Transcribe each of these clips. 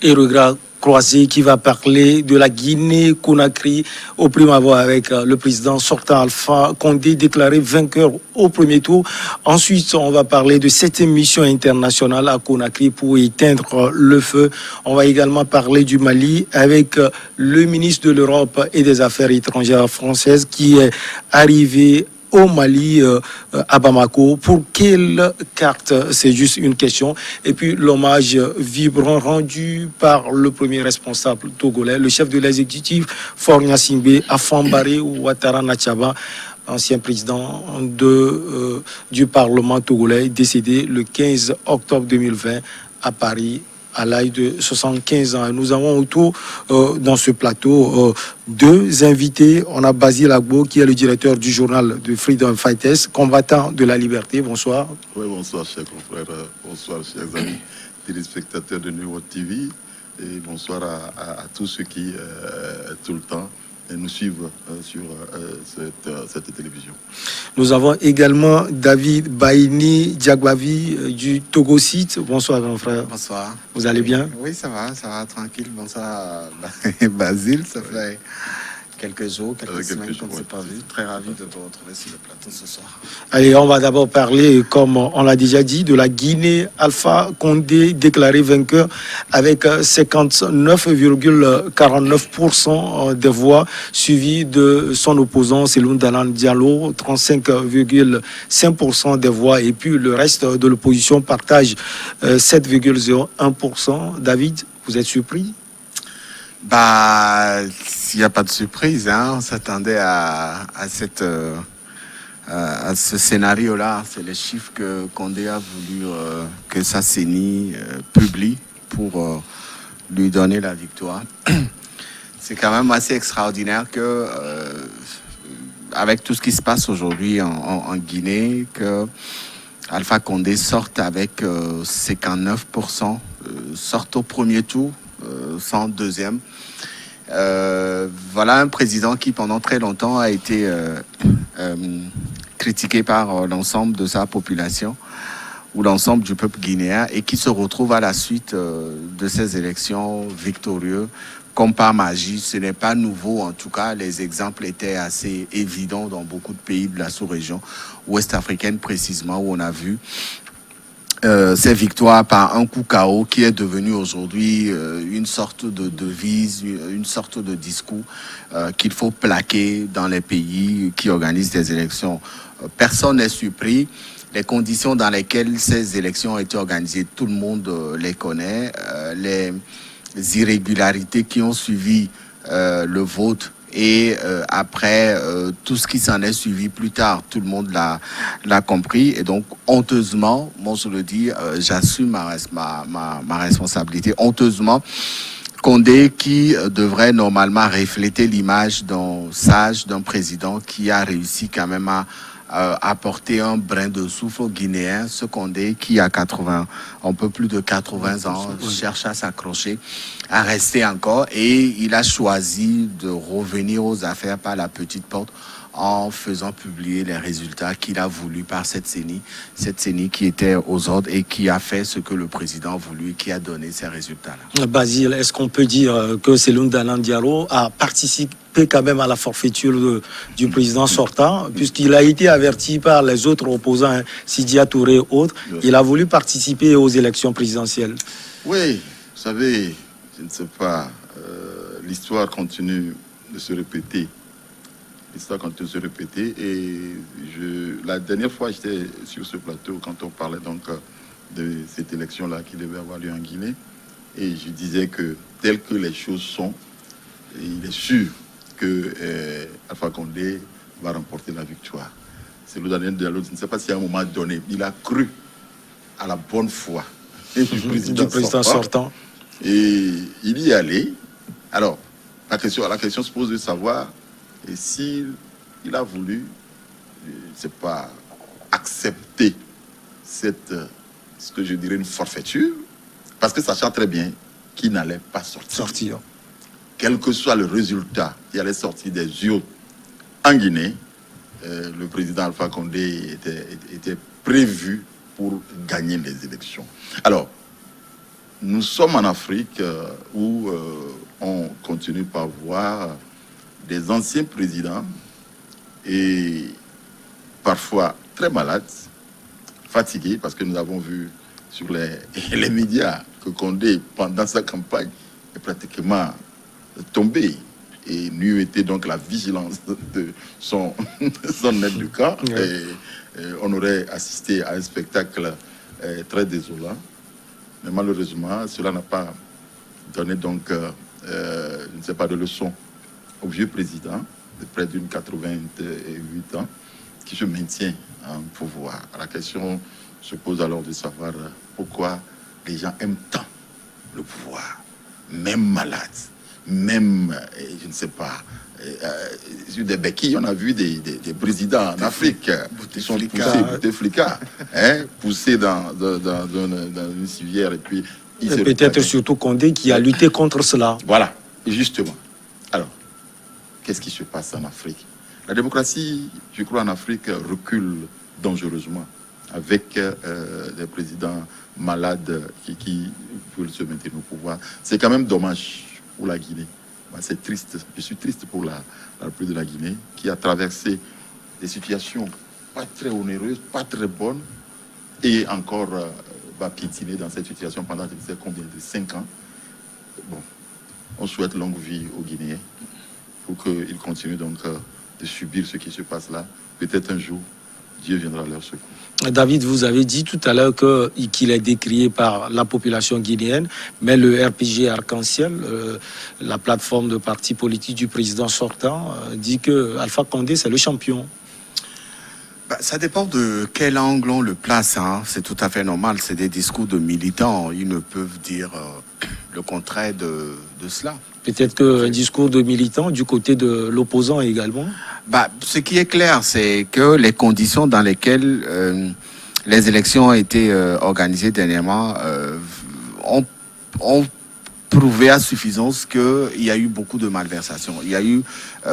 Erogra Croisé qui va parler de la Guinée-Conakry au prime abord avec le président sortant Alpha Condé déclaré vainqueur au premier tour. Ensuite, on va parler de cette mission internationale à Conakry pour éteindre le feu. On va également parler du Mali avec le ministre de l'Europe et des Affaires étrangères françaises qui est arrivé au Mali, à Bamako. Pour quelle carte? C'est juste une question. Et puis l'hommage vibrant rendu par le premier responsable togolais, le chef de l'exécutif, Faure Gnassingbé Afambare Ouattara Nachaba, ancien président du Parlement togolais, décédé le 15 octobre 2020 à Paris, à l'âge de 75 ans. Nous avons autour, dans ce plateau, deux invités. On a Basile Agbo, qui est le directeur du journal de Freedom Fighters, combattant de la liberté. Bonsoir. Oui, bonsoir, chers confrères. Bonsoir, chers amis téléspectateurs de New World TV. Et bonsoir à tous ceux qui, tout le temps, nous suivent sur cette télévision. Nous avons également David Baini Diagbavi du Togo Site. Bonsoir, grand frère. Bonsoir. Vous allez bien? Oui, ça va, tranquille. Bonsoir, Basile. Ça fait quelques jours, quelques semaines qu'on ne s'est pas vu. Très ravi de vous retrouver sur le plateau ce soir. Allez, on va d'abord parler, comme on l'a déjà dit, de la Guinée. Alpha Condé déclaré vainqueur avec 59,49% des voix, suivi de son opposant Cellou Dalein Diallo, 35,5% des voix, et puis le reste de l'opposition partage 7,01%. David, vous êtes surpris? Bah, s'il n'y a pas de surprise, hein, on s'attendait à ce scénario-là. C'est les chiffres que Condé a voulu que sa CENI publie pour lui donner la victoire. C'est quand même assez extraordinaire que, avec tout ce qui se passe aujourd'hui en Guinée, que Alpha Condé sorte avec 59%, sorte au premier tour, sans deuxième. Voilà un président qui pendant très longtemps a été critiqué par l'ensemble de sa population ou l'ensemble du peuple guinéen et qui se retrouve à la suite de ces élections victorieux comme par magie. Ce n'est pas nouveau, en tout cas les exemples étaient assez évidents dans beaucoup de pays de la sous-région ouest-africaine précisément, où on a vu ces victoires par un coup KO qui est devenu aujourd'hui une sorte de devise, une sorte de discours qu'il faut plaquer dans les pays qui organisent des élections. Personne n'est surpris. Les conditions dans lesquelles ces élections ont été organisées, tout le monde les connaît. Les irrégularités qui ont suivi le vote et après tout ce qui s'en est suivi plus tard, tout le monde l'a compris. Et donc, honteusement, moi je le dis, j'assume ma responsabilité. Honteusement, Condé, qui devrait normalement refléter l'image d'un sage, d'un président qui a réussi quand même à apporter un brin de souffle aux Guinéens, ce Condé qui a un peu plus de 80 ans, cherche à s'accrocher, à rester encore, et il a choisi de revenir aux affaires par la petite porte en faisant publier les résultats qu'il a voulu par cette CENI qui était aux ordres et qui a fait ce que le président a voulu et qui a donné ces résultats-là. Basile, est-ce qu'on peut dire que Cellou Dalein Diallo a participé quand même à la forfaiture du président sortant, puisqu'il a été averti par les autres opposants, hein, Sidia Touré et autres, il a voulu participer aux élections présidentielles? Oui, vous savez, je ne sais pas, l'histoire continue de se répéter. L'histoire continue de se répéter et la dernière fois j'étais sur ce plateau quand on parlait donc de cette élection-là qui devait avoir lieu en Guinée et je disais que telles que les choses sont, il est sûr que Alpha Condé va remporter la victoire. C'est le Daniel Diallo, je ne sais pas si à un moment donné, il a cru à la bonne foi du président sortant et il y est allé. Alors, la question se pose de savoir et s'il a voulu, c'est pas accepter ce que je dirais une forfaiture, parce que sachant très bien qu'il n'allait pas sortir. Quel que soit le résultat qui allait sortir des urnes en Guinée, le président Alpha Condé était prévu pour gagner les élections. Alors, nous sommes en Afrique où on continue par voir des anciens présidents et parfois très malades, fatigués, parce que nous avons vu sur les médias que Condé, pendant sa campagne, est pratiquement tombé. Et n'eût été donc la vigilance de son aide de camp. Et on aurait assisté à un spectacle très désolant. Mais malheureusement, cela n'a pas donné donc, je ne sais pas, de leçon au vieux président de près d'une 88 ans qui se maintient en pouvoir. La question se pose alors de savoir pourquoi les gens aiment tant le pouvoir, même malades, même, je ne sais pas, sur des béquilles. On a vu des présidents en Afrique qui sont poussés dans une civière et puis peut-être surtout Condé qui a lutté contre cela. Voilà, justement. Alors, qu'est-ce qui se passe en Afrique? La démocratie, je crois, en Afrique recule dangereusement avec des présidents malades qui veulent se maintenir au pouvoir. C'est quand même dommage pour la Guinée. C'est triste. Je suis triste pour la République de la Guinée qui a traversé des situations pas très onéreuses, pas très bonnes et encore va piétiner dans cette situation pendant je ne sais combien de 5 ans. Bon, on souhaite longue vie aux Guinéens pour qu'ils continuent donc de subir ce qui se passe là. Peut-être un jour, Dieu viendra à leur secours. David, vous avez dit tout à l'heure qu'il est décrié par la population guinéenne, mais le RPG Arc-en-Ciel, la plateforme de parti politique du président sortant, dit que Alpha Condé, c'est le champion. Ça dépend de quel angle on le place. Hein. C'est tout à fait normal. C'est des discours de militants. Ils ne peuvent dire le contraire de cela. Peut-être qu'un discours de militant du côté de l'opposant également. Ce qui est clair, c'est que les conditions dans lesquelles les élections ont été organisées dernièrement ont prouvé à suffisance qu'il y a eu beaucoup de malversations. Il y a eu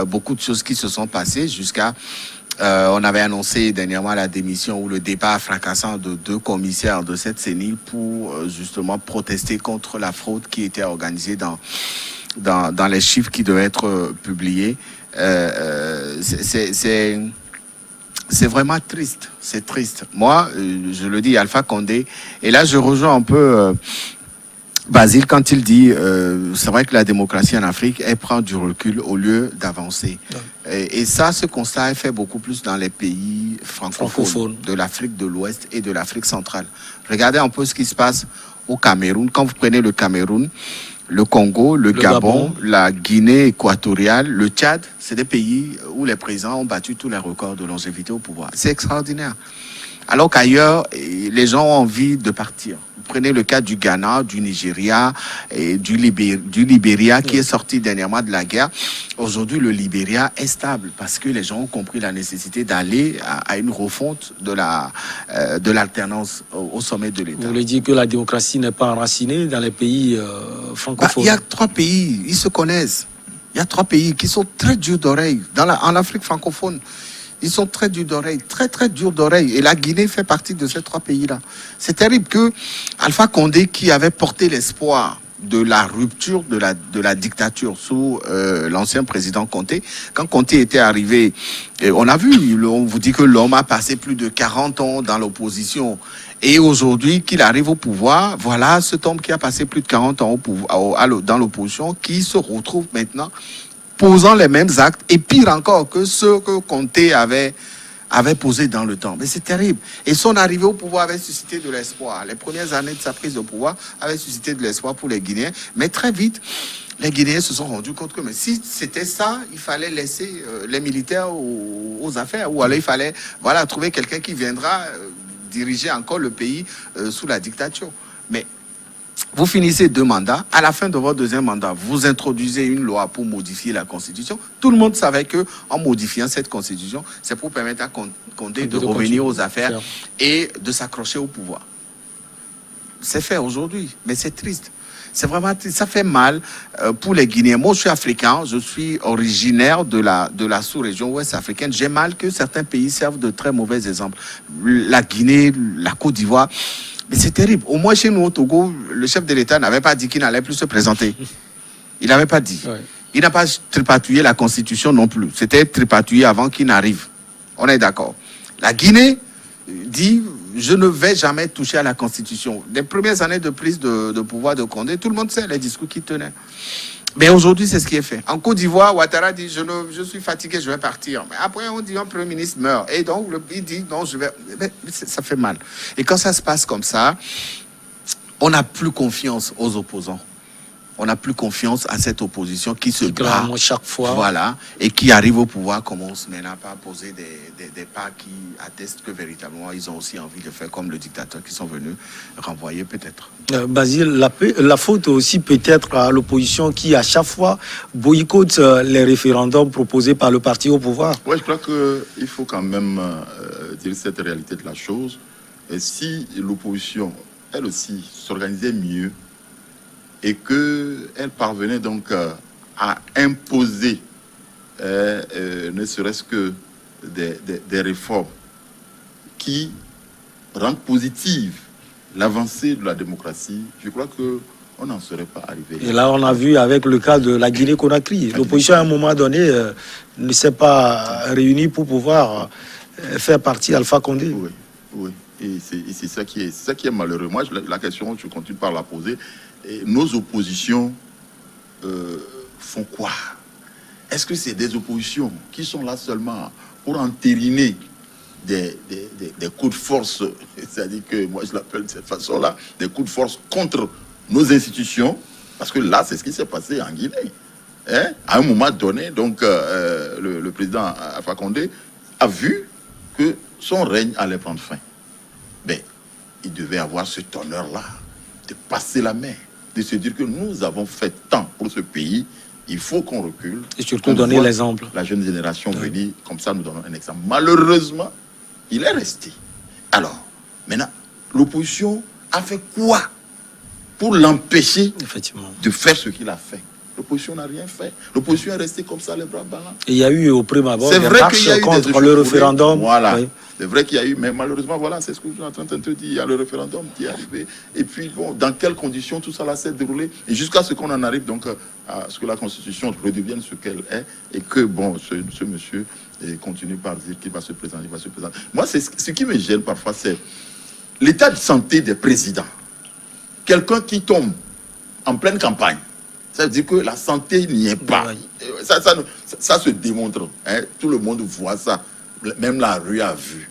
beaucoup de choses qui se sont passées jusqu'à... on avait annoncé dernièrement la démission ou le départ fracassant de 2 commissaires de cette CENI pour justement protester contre la fraude qui était organisée dans les chiffres qui devaient être publiés. C'est vraiment triste. C'est triste. Moi, je le dis, Alpha Condé, et là je rejoins un peu Basile quand il dit c'est vrai que la démocratie en Afrique, elle prend du recul au lieu d'avancer. Et ça, ce constat est fait beaucoup plus dans les pays francophones. De l'Afrique de l'Ouest et de l'Afrique centrale. Regardez un peu ce qui se passe au Cameroun. Quand vous prenez le Cameroun, le Congo, le Gabon, la Guinée équatoriale, le Tchad, c'est des pays où les présidents ont battu tous les records de longévité au pouvoir. C'est extraordinaire. Alors qu'ailleurs, les gens ont envie de partir. Vous prenez le cas du Ghana, du Nigeria et du Libéria qui est sorti dernièrement de la guerre. Aujourd'hui, le Libéria est stable parce que les gens ont compris la nécessité d'aller à une refonte de l'alternance au sommet de l'État. Vous voulez dire que la démocratie n'est pas enracinée dans les pays francophones? Il y a 3 pays, ils se connaissent. Il y a 3 pays qui sont très durs d'oreille en Afrique francophone. Ils sont très durs d'oreille, très très durs d'oreille. Et la Guinée fait partie de ces 3 pays-là. C'est terrible que Alpha Condé, qui avait porté l'espoir de la rupture de la dictature sous l'ancien président Conté, quand Conté était arrivé, on a vu, on vous dit que l'homme a passé plus de 40 ans dans l'opposition. Et aujourd'hui, qu'il arrive au pouvoir, voilà cet homme qui a passé plus de 40 ans dans l'opposition, qui se retrouve maintenant posant les mêmes actes, et pire encore que ceux que Conté avait posé dans le temps. Mais c'est terrible. Et son arrivée au pouvoir avait suscité de l'espoir. Les premières années de sa prise de pouvoir avaient suscité de l'espoir pour les Guinéens. Mais très vite, les Guinéens se sont rendus compte que mais si c'était ça, il fallait laisser les militaires aux affaires. Ou alors il fallait trouver quelqu'un qui viendra diriger encore le pays sous la dictature. Mais vous finissez 2 mandats. À la fin de votre 2e mandat, vous introduisez une loi pour modifier la Constitution. Tout le monde savait que en modifiant cette Constitution, c'est pour permettre à Condé de revenir aux affaires et de s'accrocher au pouvoir. C'est fait aujourd'hui, mais c'est triste. C'est vraiment triste. Ça fait mal pour les Guinéens. Moi, je suis africain. Je suis originaire de la sous-région ouest africaine. J'ai mal que certains pays servent de très mauvais exemples. La Guinée, la Côte d'Ivoire. Mais c'est terrible. Au moins chez nous au Togo, le chef de l'État n'avait pas dit qu'il n'allait plus se présenter. Il n'avait pas dit. Ouais. Il n'a pas tripatouillé la Constitution non plus. C'était tripatouillé avant qu'il n'arrive. On est d'accord. La Guinée dit, je ne vais jamais toucher à la Constitution. Les premières années de prise de pouvoir de Condé, tout le monde sait les discours qu'il tenait. Mais aujourd'hui, c'est ce qui est fait. En Côte d'Ivoire, Ouattara dit, je suis fatigué, je vais partir. Mais après, on dit, un Premier ministre meurt. Et donc, il dit, non, je vais... Mais ça fait mal. Et quand ça se passe comme ça, on n'a plus confiance aux opposants. On n'a plus confiance à cette opposition qui se bat Clairement, chaque fois. voilà, et qui arrive au pouvoir, commence maintenant pas à poser des pas qui attestent que véritablement ils ont aussi envie de faire comme le dictateur qui sont venus renvoyer peut-être. Basile, la faute aussi peut-être à l'opposition qui à chaque fois boycotte les référendums proposés par le parti au pouvoir. Oui, je crois qu'il faut quand même dire cette réalité de la chose. Et si l'opposition, elle aussi, s'organisait mieux, et qu'elle parvenait donc à imposer, ne serait-ce que des réformes qui rendent positive l'avancée de la démocratie, je crois qu'on n'en serait pas arrivé. Et là, on a vu avec le cas de la Guinée-Conakry. L'opposition, à un moment donné, ne s'est pas réunie pour pouvoir faire partie Alpha Condé. Oui, oui. Et c'est ça qui est malheureux. Moi, la question, je continue par la poser. Et nos oppositions font quoi? Est-ce que c'est des oppositions qui sont là seulement pour entériner des coups de force, c'est-à-dire que moi je l'appelle de cette façon-là, des coups de force contre nos institutions? Parce que là, c'est ce qui s'est passé en Guinée. Hein? À un moment donné, donc, le président Alpha Condé a vu que son règne allait prendre fin. Mais il devait avoir cet honneur-là de passer la main, de se dire que nous avons fait tant pour ce pays, il faut qu'on recule. Et surtout donner l'exemple. La jeune génération venir, comme ça nous donnons un exemple. Malheureusement, il est resté. Alors, maintenant, l'opposition a fait quoi pour l'empêcher de faire ce qu'il a fait? L'opposition n'a rien fait. L'opposition est restée comme ça, les bras ballants. Et il y a eu au prime abord des marches contre le référendum. Voilà. Oui. C'est vrai qu'il y a eu, mais malheureusement, voilà, c'est ce que je suis en train de te dire. Il y a le référendum qui est arrivé. Et puis, bon, dans quelles conditions tout ça là s'est déroulé? Et jusqu'à ce qu'on en arrive donc à ce que la Constitution redevienne ce qu'elle est. Et que, bon, ce monsieur continue par dire qu'il va se présenter, il va se présenter. Moi, ce qui me gêne parfois, c'est l'état de santé des présidents. Quelqu'un qui tombe en pleine campagne, ça veut dire que la santé n'y est pas. Ça se démontre. Hein? Tout le monde voit ça. Même la rue a vu.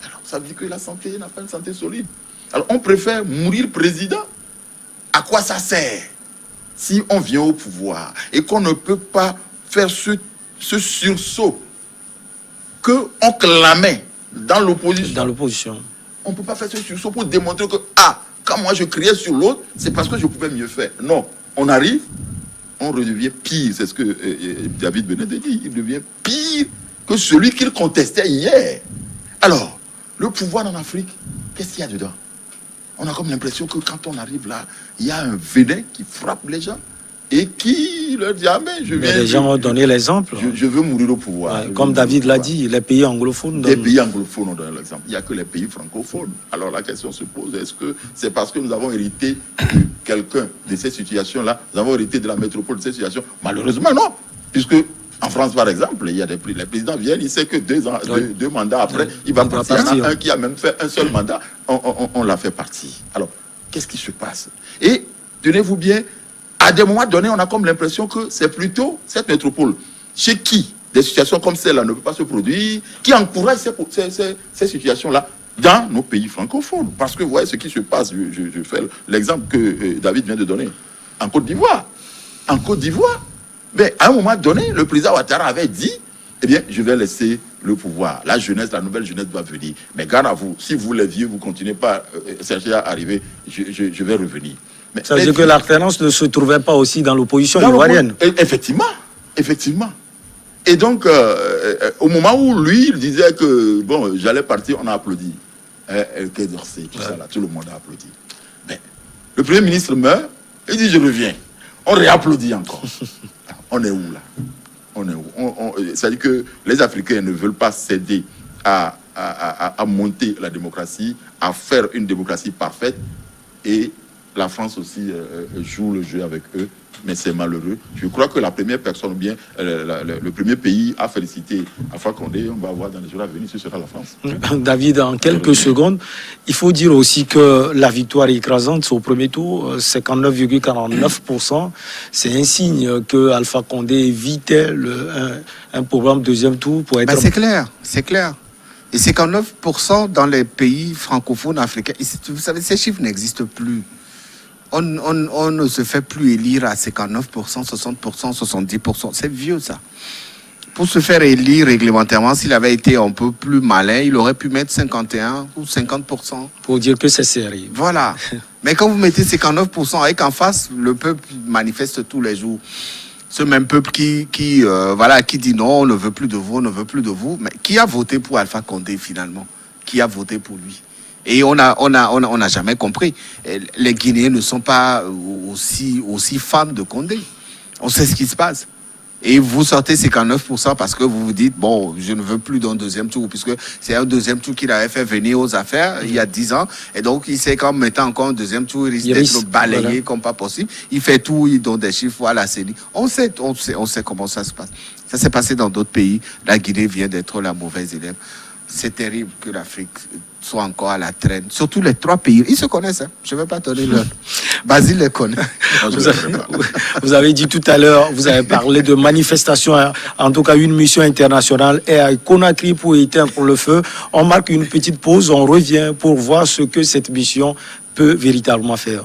Alors, ça veut dire que la santé n'a pas une santé solide. Alors, on préfère mourir président. À quoi ça sert si on vient au pouvoir et qu'on ne peut pas faire ce sursaut qu'on clamait dans l'opposition? Dans l'opposition. On ne peut pas faire ce sursaut pour démontrer que, quand moi je criais sur l'autre, c'est parce que je pouvais mieux faire. Non, on arrive, on redevient pire. C'est ce que David venait de dire. Il devient pire que celui qu'il contestait hier. Alors, le pouvoir en Afrique, qu'est-ce qu'il y a dedans? On a comme l'impression que quand on arrive là, il y a un venin qui frappe les gens et qui leur dit, mais je viens... Les gens ont donné l'exemple. Je veux mourir au pouvoir. Comme David l'a dit, les pays anglophones... Les pays anglophones ont donné l'exemple. Il n'y a que les pays francophones. Alors la question se pose, est-ce que c'est parce que nous avons hérité de quelqu'un de ces situations-là, nous avons hérité de la métropole de ces situations? Malheureusement, non. Puisque en France, par exemple, il y a les présidents viennent, il sait que deux mandats après, il va partir. Il y en a un qui a même fait un seul mandat, on l'a fait partir. Alors, qu'est-ce qui se passe? Et, tenez-vous bien, à des moments donnés, on a comme l'impression que c'est plutôt cette métropole, chez qui des situations comme celle-là ne peuvent pas se produire, qui encourage ces situations-là dans nos pays francophones. Parce que vous voyez ce qui se passe, je fais l'exemple que David vient de donner, en Côte d'Ivoire. En Côte d'Ivoire, mais à un moment donné, le président Ouattara avait dit, eh bien, je vais laisser le pouvoir. La jeunesse, la nouvelle jeunesse doit venir. Mais garde à vous, si vous les vieux, vous continuez pas à chercher à arriver, je vais revenir. Mais, ça veut dire que l'alternance ne se trouvait pas aussi dans l'opposition ivoirienne. Effectivement, effectivement. Et donc, au moment où lui, il disait que, bon, j'allais partir, on a applaudi. Quai d'Orsay, tout ça là, tout le monde a applaudi. Mais le Premier ministre meurt, il dit, je reviens. On réapplaudit encore. On est où là? On est où? C'est-à-dire que les Africains ne veulent pas céder à à monter la démocratie, à faire une démocratie parfaite. Et la France aussi joue le jeu avec eux, mais c'est malheureux. Je crois que la première personne, ou bien le premier pays à féliciter Alpha Condé, on va voir dans les jours à venir, ce sera la France. David, en quelques secondes, il faut dire aussi que la victoire écrasante au premier tour, 59,49%, c'est un signe que Alpha Condé évitait un programme deuxième tour pour être... Ben c'est clair. Et 59% dans les pays francophones africains, vous savez, ces chiffres n'existent plus. On ne se fait plus élire à 59%, 60%, 70%. C'est vieux, ça. Pour se faire élire réglementairement, s'il avait été un peu plus malin, il aurait pu mettre 51 ou 50%. Pour dire que c'est sérieux. Voilà. Mais quand vous mettez 59% et qu'en face, le peuple manifeste tous les jours, ce même peuple qui dit non, on ne veut plus de vous, on ne veut plus de vous, mais qui a voté pour Alpha Condé finalement? Qui a voté pour lui? Et on n'a jamais compris. Les Guinéens ne sont pas aussi fans de Condé. On sait ce qui se passe. Et vous sortez 59% parce que vous vous dites, bon, je ne veux plus d'un deuxième tour, puisque c'est un deuxième tour qu'il avait fait venir aux affaires il y a 10 ans. Et donc, il sait qu'en mettant encore un deuxième tour, il risque d'être balayé voilà, comme pas possible. Il fait tout, il donne des chiffres à la CENI. On sait comment ça se passe. Ça s'est passé dans d'autres pays. La Guinée vient d'être la mauvaise élève. C'est terrible que l'Afrique soit encore à la traîne. Surtout les 3 pays. Ils se connaissent. Hein. Je ne vais pas donner leur... Basile les connaît. Vous avez dit tout à l'heure, vous avez parlé de manifestation, en tout cas une mission internationale est à Conakry pour éteindre le feu. On marque une petite pause, on revient pour voir ce que cette mission peut véritablement faire.